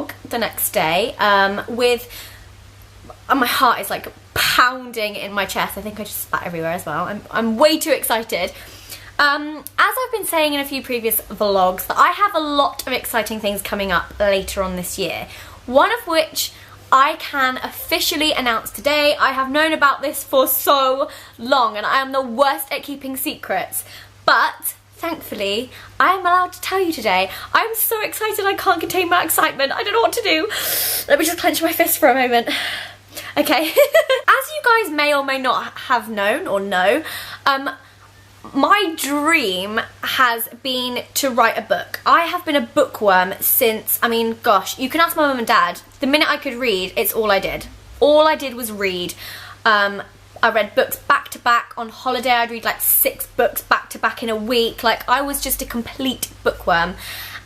vlog the next day with... And my heart is like pounding in my chest. I think I just spat everywhere as well. I'm way too excited. As I've been saying in a few previous vlogs, that I have a lot of exciting things coming up later on this year. One of which I can officially announce today. I have known about this for so long and I am the worst at keeping secrets. But thankfully, I am allowed to tell you today. I'm so excited I can't contain my excitement. I don't know what to do. Let me just clench my fist for a moment. Okay. As you guys may or may not have known or know, my dream has been to write a book. I have been a bookworm since, I mean, gosh, you can ask my mum and dad. The minute I could read, it's all I did. All I did was read. I read books back to back. On holiday, I'd read like 6 books back to back in a week. Like, I was just a complete bookworm.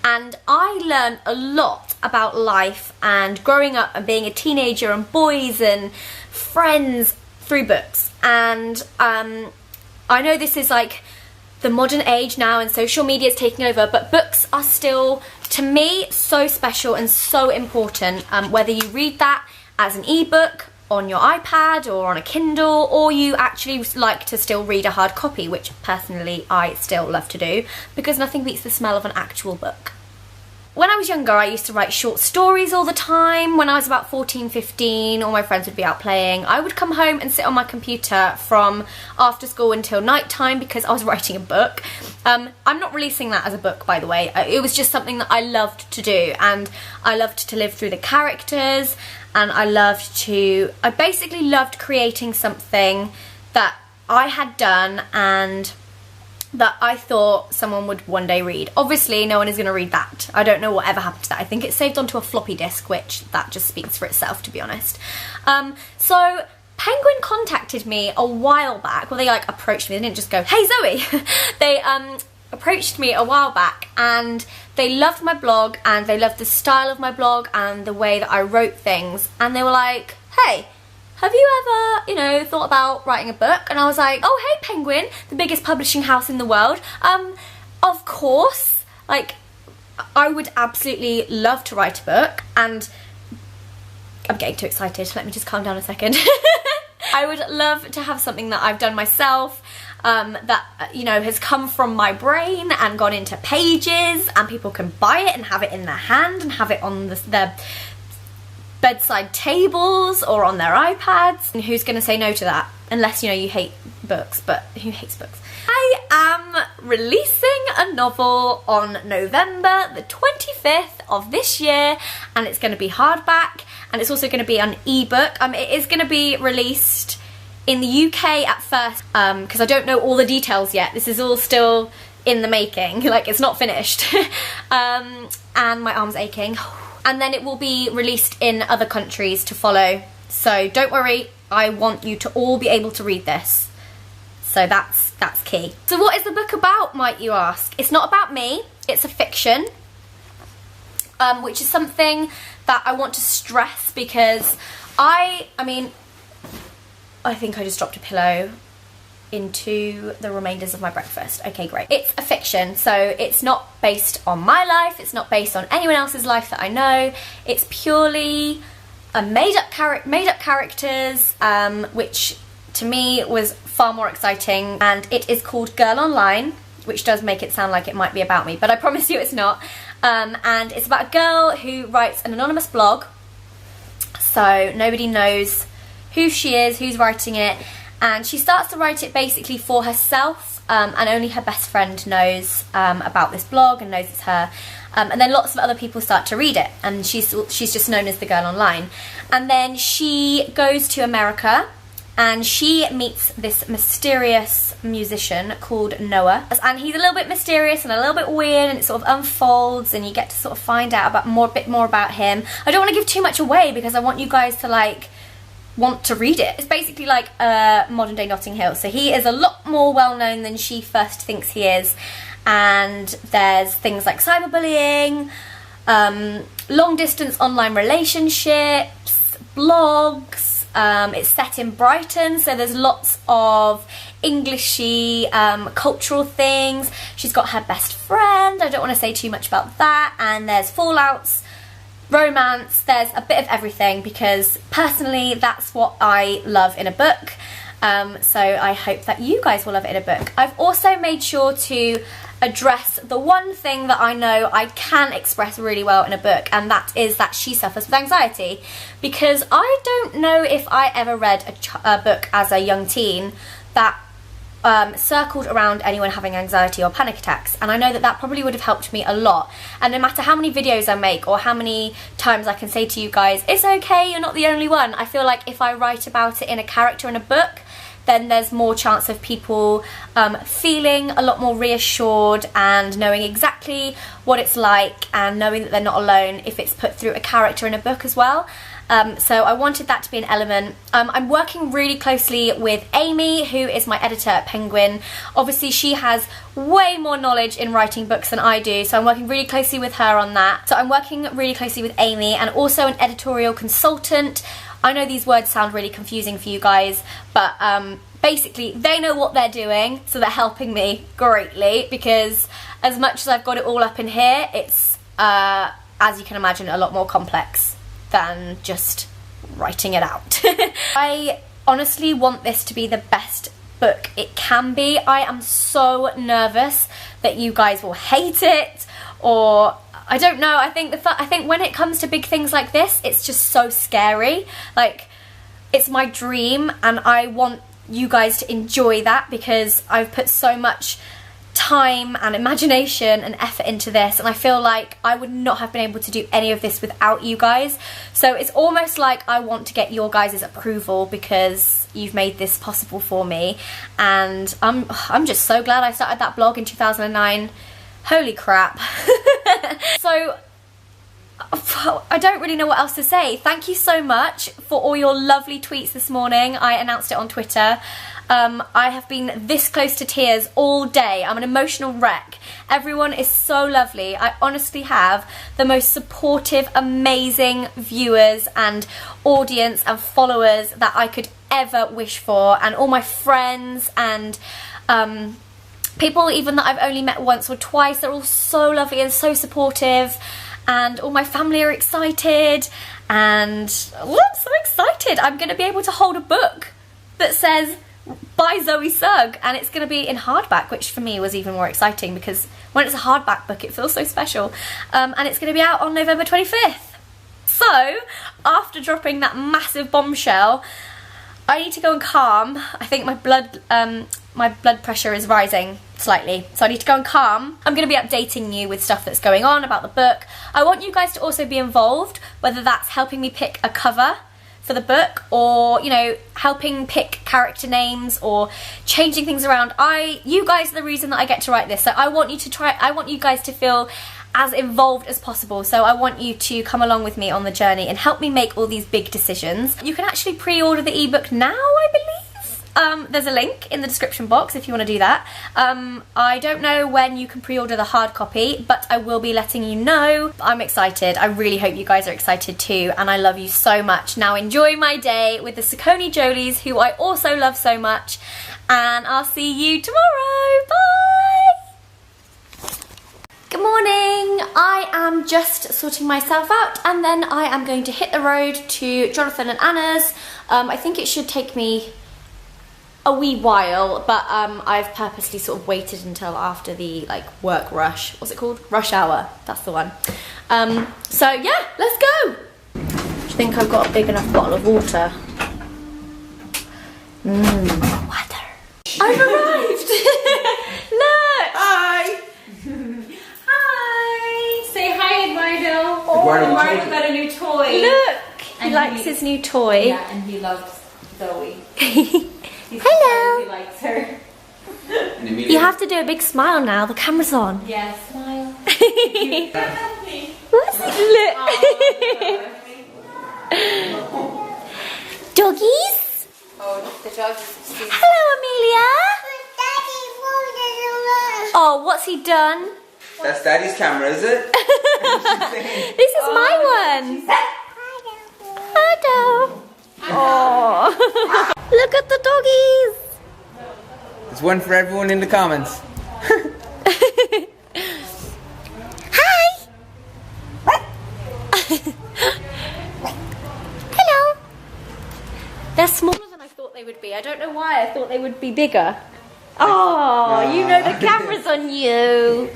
And I learned a lot about life and growing up and being a teenager and boys and friends through books. And I know this is like the modern age now and social media is taking over, but books are still, to me, so special and so important. Whether you read that as an ebook on your iPad or on a Kindle, or you actually like to still read a hard copy, which personally I still love to do, because nothing beats the smell of an actual book. When I was younger, I used to write short stories all the time. When I was about 14, 15, all my friends would be out playing. I would come home and sit on my computer from after school until night time because I was writing a book. I'm not releasing that as a book, by the way. It was just something that I loved to do, and I loved to live through the characters, and I basically loved creating something that I had done and that I thought someone would one day read. Obviously, no one is going to read that. I don't know whatever happened to that. I think it's saved onto a floppy disk, which that just speaks for itself, to be honest. So Penguin contacted me a while back. Well, they like approached me. They didn't just go, "Hey Zoe." They approached me a while back, and they loved my blog, and they loved the style of my blog and the way that I wrote things. And they were like, "Hey, have you ever, you know, thought about writing a book?" And I was like, "Oh, hey Penguin, the biggest publishing house in the world. Of course. Like, I would absolutely love to write a book." And I'm getting too excited. Let me just calm down a second. I would love to have something that I've done myself, that, you know, has come from my brain and gone into pages, and people can buy it and have it in their hand and have it on their bedside tables or on their iPads. And who's going to say no to that? Unless, you know, you hate books, but who hates books? I am releasing a novel on November the 25th of this year, and it's going to be hardback, and it's also going to be an ebook. It is going to be released in the UK at first, because I don't know all the details yet. This is all still in the making, like it's not finished. And my arm's aching. And then it will be released in other countries to follow. So don't worry, I want you to all be able to read this. So that's key. So what is the book about, might you ask? It's not about me, it's a fiction, which is something that I want to stress, because I think I just dropped a pillow into the remainders of my breakfast. Okay, great. It's a fiction, so it's not based on my life, it's not based on anyone else's life that I know. It's purely a made-up characters, which to me was far more exciting, and it is called Girl Online, which does make it sound like it might be about me, but I promise you it's not. And it's about a girl who writes an anonymous blog, so nobody knows who she is, who's writing it, and she starts to write it basically for herself, and only her best friend knows about this blog and knows it's her. And then lots of other people start to read it, and she's just known as the Girl Online. And then she goes to America, and she meets this mysterious musician called Noah. And he's a little bit mysterious and a little bit weird, and it sort of unfolds, and you get to sort of find out a bit more about him. I don't want to give too much away, because I want you guys to, like, want to read it. It's basically like modern day Notting Hill, so he is a lot more well known than she first thinks he is, and there's things like cyberbullying, long distance online relationships, blogs. It's set in Brighton, so there's lots of Englishy cultural things. She's got her best friend, I don't want to say too much about that, and there's fallouts romance, there's a bit of everything, because personally that's what I love in a book. So I hope that you guys will love it in a book. I've also made sure to address the one thing that I know I can express really well in a book, and that is that she suffers with anxiety, because I don't know if I ever read a book as a young teen that circled around anyone having anxiety or panic attacks, and I know that that probably would have helped me a lot. And no matter how many videos I make or how many times I can say to you guys, it's okay, you're not the only one, I feel like if I write about it in a character in a book, then there's more chance of people feeling a lot more reassured and knowing exactly what it's like, and knowing that they're not alone if it's put through a character in a book as well. So I wanted that to be an element. I'm working really closely with Amy, who is my editor at Penguin. Obviously she has way more knowledge in writing books than I do, so I'm working really closely with her on that. So I'm working really closely with Amy, and also an editorial consultant. I know these words sound really confusing for you guys, but basically they know what they're doing, so they're helping me greatly, because as much as I've got it all up in here, it's, as you can imagine, a lot more complex than just writing it out. I honestly want this to be the best book it can be. I am so nervous that you guys will hate it, or I don't know. I think when it comes to big things like this, it's just so scary. Like, it's my dream, and I want you guys to enjoy that, because I've put so much time and imagination and effort into this, and I feel like I would not have been able to do any of this without you guys. So it's almost like I want to get your guys' approval, because you've made this possible for me, and I'm just so glad I started that blog in 2009. Holy crap. So I don't really know what else to say. Thank you so much for all your lovely tweets this morning. I announced it on Twitter. I have been this close to tears all day. I'm an emotional wreck. Everyone is so lovely. I honestly have the most supportive, amazing viewers and audience and followers that I could ever wish for, and all my friends and people even that I've only met once or twice. They're all so lovely and so supportive, and all my family are excited, and I'm so excited. I'm going to be able to hold a book that says by Zoe Sugg, and it's going to be in hardback, which for me was even more exciting, because when it's a hardback book it feels so special. And it's going to be out on November 25th. So after dropping that massive bombshell, I need to go and calm. I think my blood pressure is rising slightly, so I need to go and calm. I'm going to be updating you with stuff that's going on about the book. I want you guys to also be involved, whether that's helping me pick a cover for the book, or, you know, helping pick character names, or changing things around. You guys are the reason that I get to write this, so I want you guys to feel as involved as possible. So I want you to come along with me on the journey and help me make all these big decisions. You can actually pre-order the ebook now, I believe. There's a link in the description box if you want to do that. I don't know when you can pre-order the hard copy, but I will be letting you know. I'm excited. I really hope you guys are excited too, and I love you so much. Now enjoy my day with the SacconeJolys, who I also love so much, and I'll see you tomorrow. Bye! Good morning. I am just sorting myself out, and then I am going to hit the road to Jonathan and Anna's. I think it should take me a wee while, but I've purposely sort of waited until after the work rush. What's it called? Rush hour. That's the one. So yeah, let's go. Do you think I've got a big enough bottle of water? Water. I've arrived. Look. Hi. Hi. Say hi, Eduardo. Eduardo got a new toy. Look. He likes his new toy. Yeah, and he loves Zoe. Hello. He likes her. You have to do a big smile now. The camera's on. Yeah, smile. What's it? Look. Doggies. Oh, the dog is. Hello, Amelia. Oh, what's he done? That's Daddy's camera, is it? This is my one. Hello. Oh. Look at the doggies. There's one for everyone in the comments. Hi. they would be. I don't know why I thought they would be bigger. Oh, you know the camera's on you,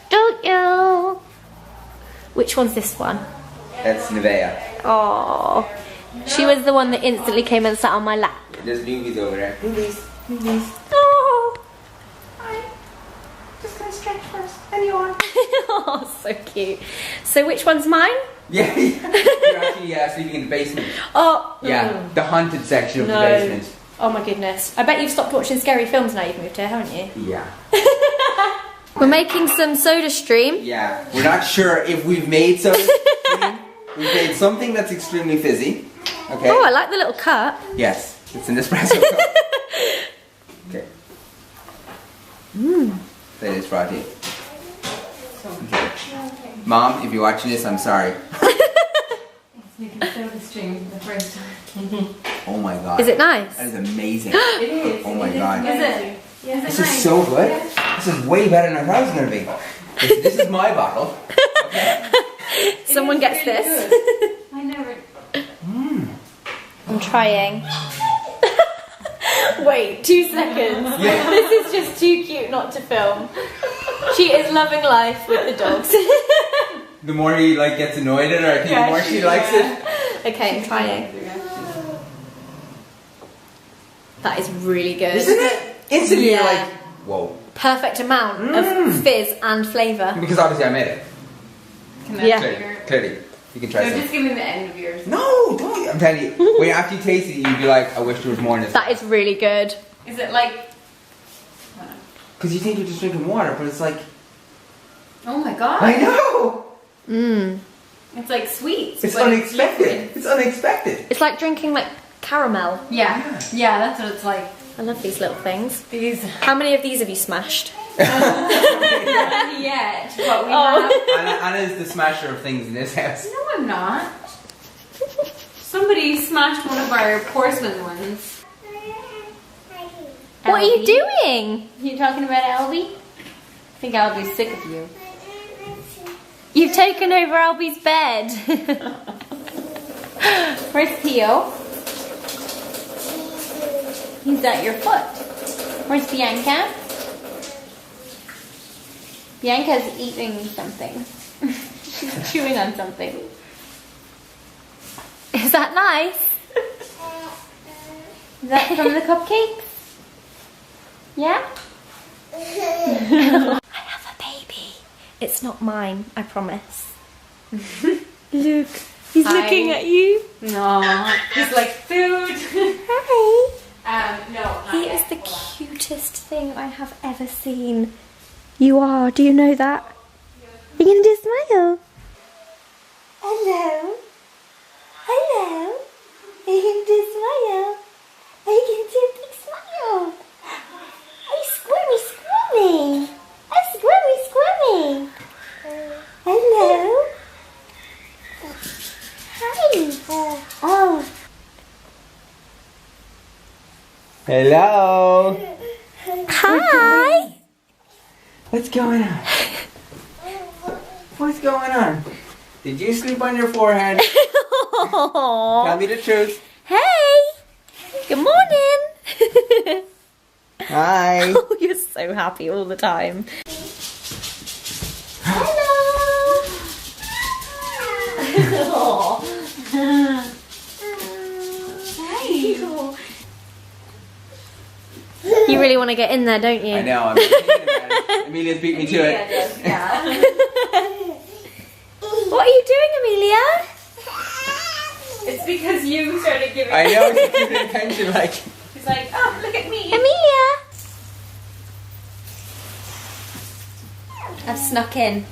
don't you? Which one's this one? That's Nevea. Oh, she was the one that instantly came and sat on my lap. There's Newbies over there. Newbies. Oh, Hi. Just gonna stretch first. Then you on. oh, so cute. So which one's mine? Yeah, you're actually sleeping in the basement. Oh, Yeah, the haunted section of the No. basement. Oh my goodness. I bet you've stopped watching scary films now you've moved here, haven't you? Yeah. We're making some soda stream. Yeah, we're not sure if we've made something. We've made something that's extremely fizzy. Okay. Oh, I like the little cup. Yes, it's an espresso cup. Okay. That is frothy. Okay. Mom, if you're watching this, I'm sorry. It's making soda stream for the first time. Oh my god. Is it nice? That is amazing. It is. Oh my god. Is it? Yeah, This is so good. This is way better than I thought it was going to be. This is my bottle. Okay. Someone gets really this. I never. I'm trying. Wait, 2 seconds. Yeah. This is just too cute not to film. She is loving life with the dogs. The more he gets annoyed at her, I think the more she likes it. Okay, I'm trying. That is really good. Isn't it? Instantly you're Yeah. like, whoa. Perfect amount of fizz and flavour. Because obviously I made it. Yeah. Clearly. You can try No, some. just give me the end of yours. No, don't. I'm telling you. When after you taste it, you'd be like, I wish there was more in this. That is really good. Is it like? Because you think you're just drinking water, but it's like, Oh my god. I know. Mmm. It's like sweets. It's but unexpected. liquid. It's unexpected. It's like drinking like caramel. Yeah. Yeah, that's what it's like. I love these little things. These. How many of these have you smashed? Not yet, but we Oh. have. Anna is the smasher of things in this house. No, I'm not. Somebody smashed one of our porcelain ones. What are you Albie? doing? You talking about Albie? I think Albie's sick of you. You've taken over Albie's bed. Where's Theo? He's at your foot. Where's Bianca? Bianca's eating something. She's chewing on something. Is that nice? Is that from the cupcakes? Yeah? I have a baby. It's not mine, I promise. Look, he's Hi. looking at you. No. He's like food. Hi. No. not He yet. is the cutest thing I have ever seen. You are, do you know that? You're gonna do a smile. Hello. Hello. Are you gonna do a smile? Are you gonna do a big smile? Oh, squirmy, squirmy. Oh, squirmy, squirmy. Hello. Hi. Oh. Hello. Hi. What's going on? What's going on? Did you sleep on your forehead? Tell me the truth. Hey. Good morning. Hi. Oh, you're so happy all the time. You really want to get in there, don't you? I know. I'm thinking about it. Amelia's beat me to it. Yeah. What are you doing, Amelia? It's because you started giving. I know. It's giving attention. Like. He's like, oh, look at me. Amelia! I've snuck in.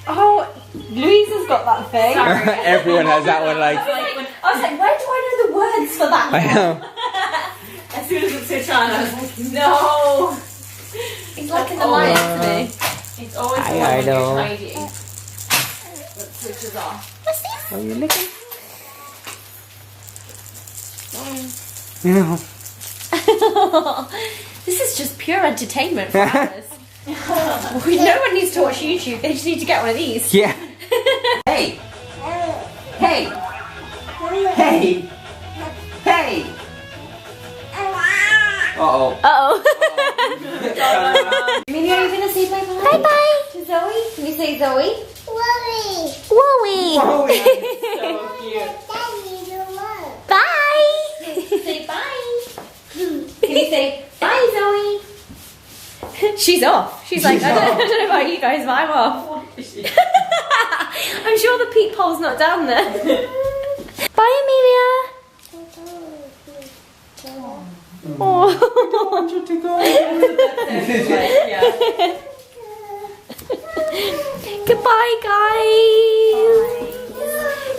Oh, Louisa's got that thing. Everyone has that one. Like. I was like, where do I know the words for that? I know. As soon as it switched on, I was like, no. He's like in the light to me. It's always the I one when know. you're tidying that switches off. What's this? Are you looking? Yeah. This is just pure entertainment for us. No one needs to watch YouTube, they just need to get one of these. Yeah. Hey! Hey! Hey! Hey! Uh-oh. Uh-oh. Maybe are you gonna say bye-bye? Bye-bye. To Zoe? Can you say Zoe? Wooey. Oh, yeah. Bye. Say bye. Can you say bye, Zoe? She's off. She's like, I don't know about you guys, but I'm off. I'm sure the peephole's not down there. Bye, Amelia. Oh. I want you to go. Goodbye, guys.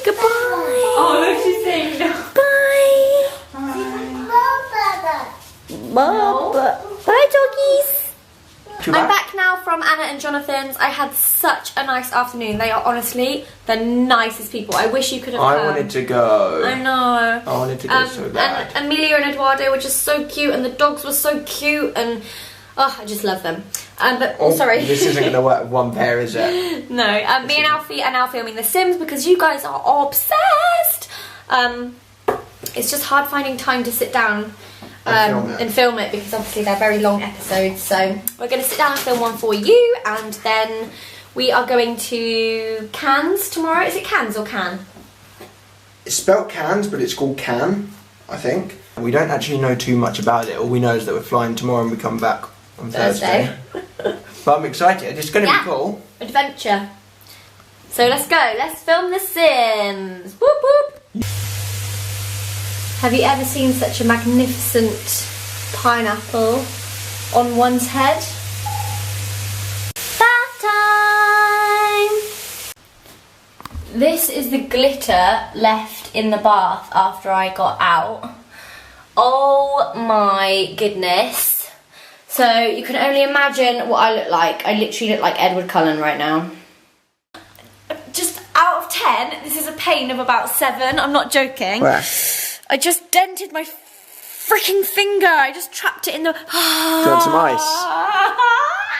Goodbye. Oh, look, she's saying no. Bye. Bye, doggies. You I'm back now from Anna and Jonathan's. I had such a nice afternoon. They are honestly the nicest people. I wish you could have come. I wanted to go. I know. I wanted to go so bad. And Amelia and Eduardo were just so cute, and the dogs were so cute, and oh, I just love them. Sorry. This isn't going to work with one pair, is it? No. Me and Alfie are now filming The Sims because you guys are obsessed. It's just hard finding time to sit down and film it because obviously they're very long episodes. So we're going to sit down and film one for you, and then we are going to Cannes tomorrow. Is it Cannes or Cannes? It's spelt Cannes, but it's called Cannes, I think. We don't actually know too much about it. All we know is that we're flying tomorrow and we come back on Thursday. But I'm excited. It's going to be cool. Adventure. So let's go. Let's film The Sims. Whoop whoop. Have you ever seen such a magnificent pineapple on one's head? Bath time! This is the glitter left in the bath after I got out. Oh my goodness. So you can only imagine what I look like. I literally look like Edward Cullen right now. Just out of 10, this is a pain of about 7. I'm not joking. Where? I just dented my freaking finger. I just trapped it in the... Do you want some ice?